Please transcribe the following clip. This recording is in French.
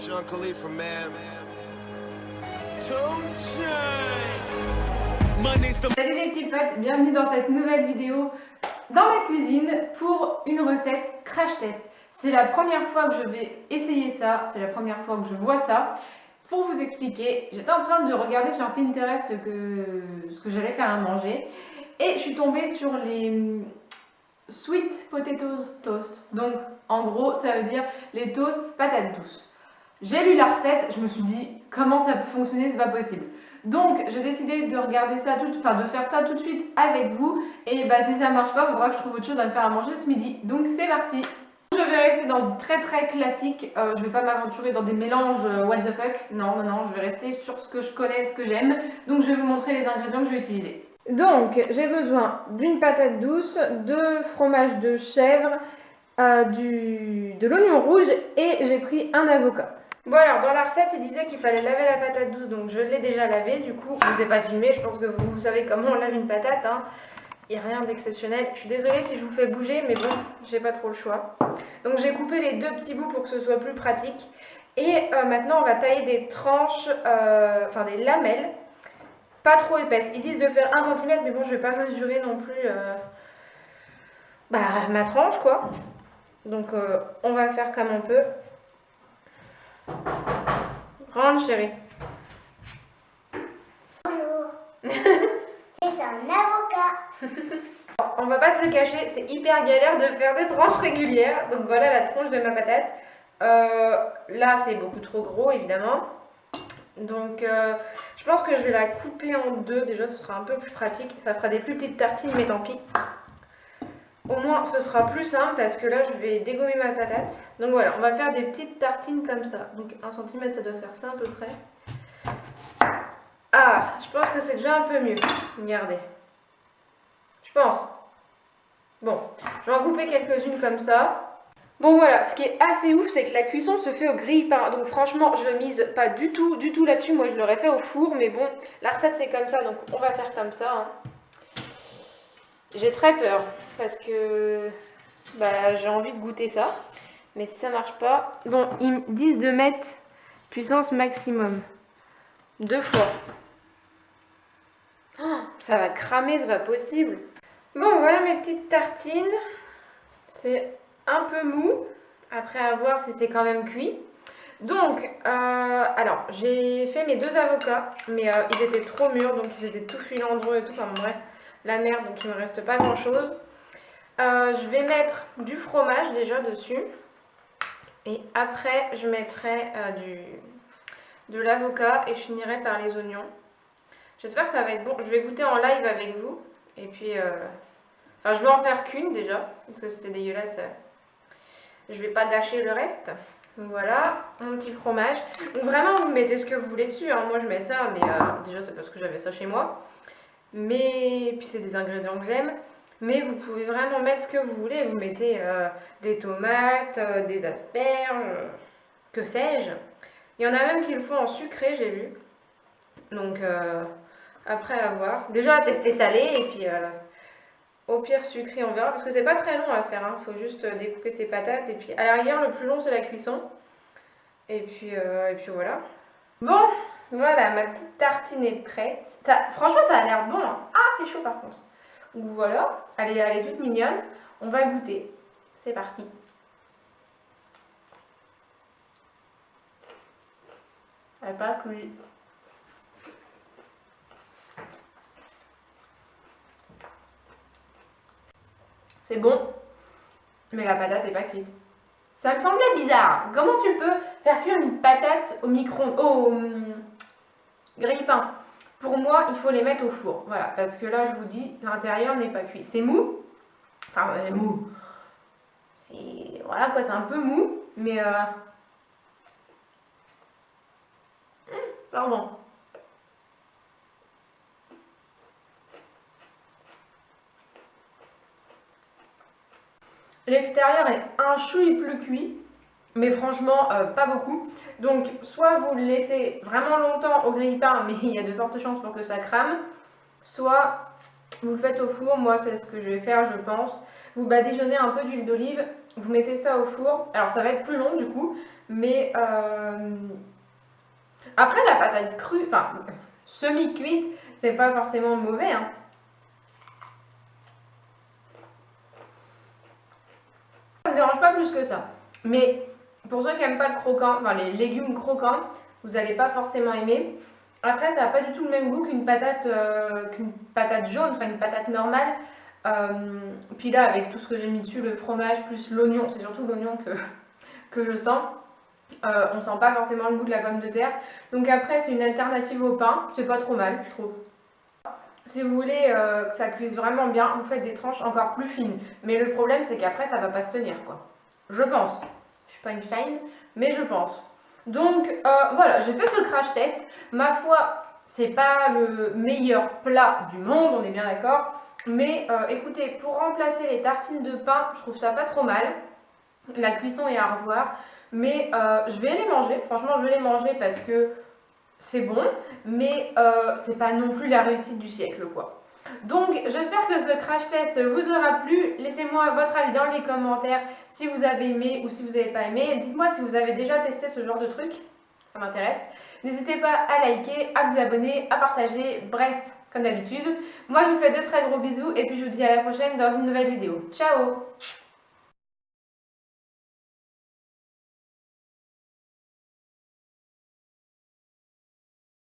Sean Khalifa, man. Salut les petits potes, bienvenue dans cette nouvelle vidéo dans ma cuisine pour une recette crash test. C'est la première fois que je vais essayer ça, c'est la première fois que je vois ça. Pour vous expliquer, j'étais en train de regarder sur Pinterest ce que j'allais faire à manger et je suis tombée sur les sweet potatoes toast. Donc en gros ça veut dire les toasts patates douces. J'ai lu la recette, je me suis dit comment ça peut fonctionner, c'est pas possible. Donc j'ai décidé de regarder ça de faire ça tout de suite avec vous. Et bah si ça marche pas, il faudra que je trouve autre chose à me faire à manger ce midi. Donc c'est parti. Je vais rester dans du très classique. Je vais pas m'aventurer dans des mélanges what the fuck. Non, je vais rester sur ce que je connais, ce que j'aime. Donc je vais vous montrer les ingrédients que je vais utiliser. Donc j'ai besoin d'une patate douce, de fromage de chèvre, de l'oignon rouge et j'ai pris un avocat. Bon alors dans la recette il disait qu'il fallait laver la patate douce, donc je l'ai déjà lavée, du coup je vous ai pas filmé, je pense que vous savez comment on lave une patate, hein. Il n'y a rien d'exceptionnel. Je suis désolée si je vous fais bouger, mais bon, j'ai pas trop le choix. Donc j'ai coupé les deux petits bouts pour que ce soit plus pratique. Et maintenant on va tailler des tranches, des lamelles, pas trop épaisses. Ils disent de faire 1 cm, mais bon je vais pas mesurer non plus ma tranche quoi. Donc on va faire comme on peut. Rentre chérie. Bonjour. C'est un avocat. On va pas se le cacher, c'est hyper galère de faire des tranches régulières. Donc voilà la tranche de ma patate. Là c'est beaucoup trop gros évidemment. Donc je pense que je vais la couper en deux. Déjà ce sera un peu plus pratique. Ça fera des plus petites tartines mais tant pis. Au moins ce sera plus simple parce que là je vais dégommer ma patate. Donc voilà, on va faire des petites tartines comme ça. Donc 1 cm ça doit faire ça à peu près. Ah, je pense que c'est déjà un peu mieux. Regardez. Je pense. Bon, je vais en couper quelques-unes comme ça. Bon voilà, ce qui est assez ouf, c'est que la cuisson se fait au grille-pain. Donc franchement, je mise pas du tout là-dessus. Moi, je l'aurais fait au four, mais bon, la recette c'est comme ça, donc on va faire comme ça. Hein. J'ai très peur parce que j'ai envie de goûter ça. Mais si ça marche pas... Bon, ils me disent de mettre puissance maximum. 2 fois. Oh, ça va cramer, c'est pas possible. Bon, voilà mes petites tartines. C'est un peu mou. Après, à voir si c'est quand même cuit. Donc, alors, j'ai fait mes 2 avocats. Mais ils étaient trop mûrs, donc ils étaient tout filandreux et tout. Enfin, bref, la merde, donc il me reste pas grand-chose. Je vais mettre du fromage déjà dessus. Et après, je mettrai de l'avocat et je finirai par les oignons. J'espère que ça va être bon. Je vais goûter en live avec vous. Et puis, je vais en faire qu'une déjà. Parce que c'était dégueulasse. Je vais pas gâcher le reste. Donc voilà, mon petit fromage. Donc vraiment, vous mettez ce que vous voulez dessus. Hein. Moi, je mets ça. Mais déjà, c'est parce que j'avais ça chez moi. Mais puis, c'est des ingrédients que j'aime. Mais vous pouvez vraiment mettre ce que vous voulez. Vous mettez des tomates, des asperges, que sais-je. Il y en a même qui le font en sucré, j'ai vu. Donc, après à voir. Déjà, tester salé et puis au pire sucré, on verra. Parce que c'est pas très long à faire. Il faut juste découper ses patates. Et puis, à l'arrière, le plus long, c'est la cuisson. Et puis voilà. Bon, voilà, ma petite tartine est prête. Franchement, ça a l'air bon. Hein. Ah, c'est chaud par contre. Donc voilà, elle est toute mignonne. On va goûter. C'est parti. Elle n'est pas cuite. C'est bon, mais la patate n'est pas cuite. Ça me semblait bizarre. Comment tu peux faire cuire une patate au grille-pain? Pour moi, il faut les mettre au four. Voilà, parce que là, je vous dis, l'intérieur n'est pas cuit. C'est mou. Enfin, mou. Voilà quoi, c'est un peu mou, mais... Pardon. L'extérieur est un chouille plus cuit, mais franchement pas beaucoup. Donc soit vous le laissez vraiment longtemps au grille-pain, mais il y a de fortes chances pour que ça crame, soit vous le faites au four. Moi c'est ce que je vais faire je pense. Vous badigeonnez un peu d'huile d'olive vous mettez ça au four. Alors ça va être plus long du coup, mais après la patate crue, enfin semi-cuite, c'est pas forcément mauvais, hein. Ça me dérange pas plus que ça. Mais pour ceux qui n'aiment pas le croquant, enfin les légumes croquants, vous n'allez pas forcément aimer. Après, ça n'a pas du tout le même goût qu'une patate jaune, enfin une patate normale. Puis là, avec tout ce que j'ai mis dessus, le fromage plus l'oignon, c'est surtout l'oignon que je sens. On sent pas forcément le goût de la pomme de terre. Donc après, c'est une alternative au pain, c'est pas trop mal, je trouve. Si vous voulez que ça cuise vraiment bien, vous faites des tranches encore plus fines. Mais le problème, c'est qu'après, ça va pas se tenir, quoi. Je pense. Je suis pas Einstein, mais je pense. Donc voilà, j'ai fait ce crash test. Ma foi, c'est pas le meilleur plat du monde, on est bien d'accord. Mais écoutez, pour remplacer les tartines de pain, je trouve ça pas trop mal. La cuisson est à revoir. Mais je vais les manger. Franchement, je vais les manger parce que c'est bon. Mais c'est pas non plus la réussite du siècle, quoi. Donc, j'espère que ce crash test vous aura plu. Laissez-moi votre avis dans les commentaires si vous avez aimé ou si vous n'avez pas aimé. Dites-moi si vous avez déjà testé ce genre de truc. Ça m'intéresse. N'hésitez pas à liker, à vous abonner, à partager. Bref, comme d'habitude. Moi, je vous fais de très gros bisous et puis je vous dis à la prochaine dans une nouvelle vidéo. Ciao!